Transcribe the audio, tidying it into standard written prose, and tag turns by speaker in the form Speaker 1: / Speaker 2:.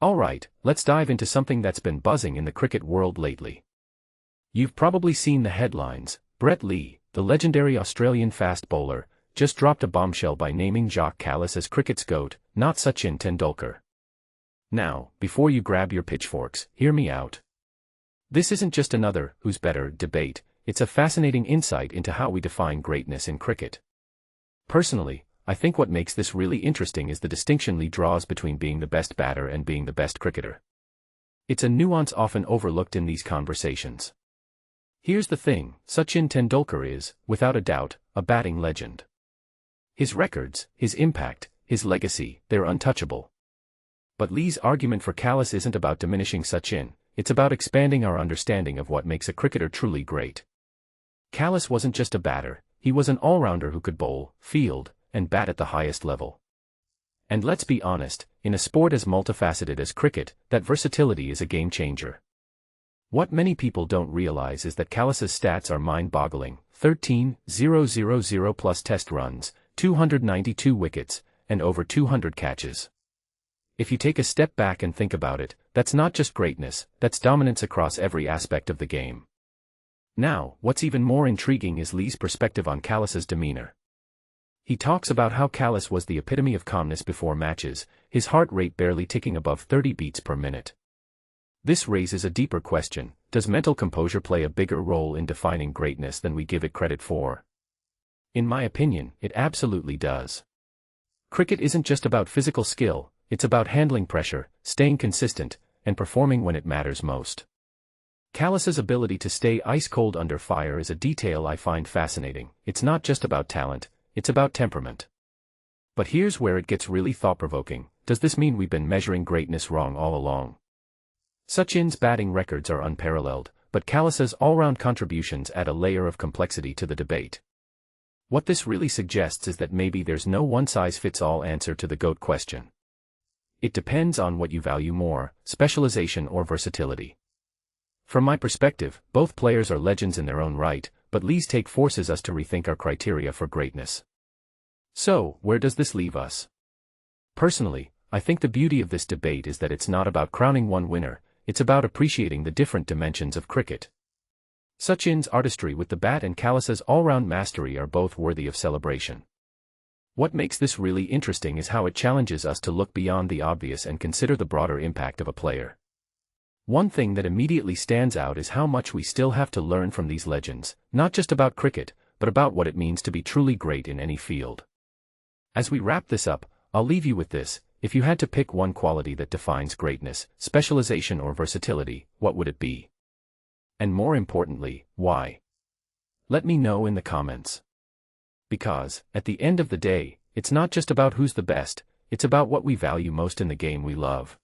Speaker 1: Alright, let's dive into something that's been buzzing in the cricket world lately. You've probably seen the headlines. Brett Lee, the legendary Australian fast bowler, just dropped a bombshell by naming Jacques Kallis as cricket's GOAT, not Sachin Tendulkar. Now, before you grab your pitchforks, hear me out. This isn't just another who's better debate, it's a fascinating insight into how we define greatness in cricket. Personally, I think what makes this really interesting is the distinction Lee draws between being the best batter and being the best cricketer. It's a nuance often overlooked in these conversations. Here's the thing, Sachin Tendulkar is, without a doubt, a batting legend. His records, his impact, his legacy, they're untouchable. But Lee's argument for Kallis isn't about diminishing Sachin, it's about expanding our understanding of what makes a cricketer truly great. Kallis wasn't just a batter, he was an all-rounder who could bowl, field, and bat at the highest level. And let's be honest, in a sport as multifaceted as cricket, that versatility is a game-changer. What many people don't realize is that Kallis's stats are mind-boggling: 13,000 plus test runs, 292 wickets, and over 200 catches. If you take a step back and think about it, that's not just greatness, that's dominance across every aspect of the game. Now, what's even more intriguing is Lee's perspective on Kallis's demeanor. He talks about how Kallis was the epitome of calmness before matches, his heart rate barely ticking above 30 beats per minute. This raises a deeper question: does mental composure play a bigger role in defining greatness than we give it credit for? In my opinion, it absolutely does. Cricket isn't just about physical skill, it's about handling pressure, staying consistent, and performing when it matters most. Kallis's ability to stay ice-cold under fire is a detail I find fascinating. It's not just about talent, it's about temperament. But here's where it gets really thought-provoking: does this mean we've been measuring greatness wrong all along? Sachin's batting records are unparalleled, but Kallis's all-round contributions add a layer of complexity to the debate. What this really suggests is that maybe there's no one-size-fits-all answer to the GOAT question. It depends on what you value more, specialization or versatility. From my perspective, both players are legends in their own right, but Lee's take forces us to rethink our criteria for greatness. So, where does this leave us? Personally, I think the beauty of this debate is that it's not about crowning one winner, it's about appreciating the different dimensions of cricket. Sachin's artistry with the bat and Kallis's all-round mastery are both worthy of celebration. What makes this really interesting is how it challenges us to look beyond the obvious and consider the broader impact of a player. One thing that immediately stands out is how much we still have to learn from these legends, not just about cricket, but about what it means to be truly great in any field. As we wrap this up, I'll leave you with this: if you had to pick one quality that defines greatness, specialization or versatility, what would it be? And more importantly, why? Let me know in the comments. Because, at the end of the day, it's not just about who's the best, it's about what we value most in the game we love.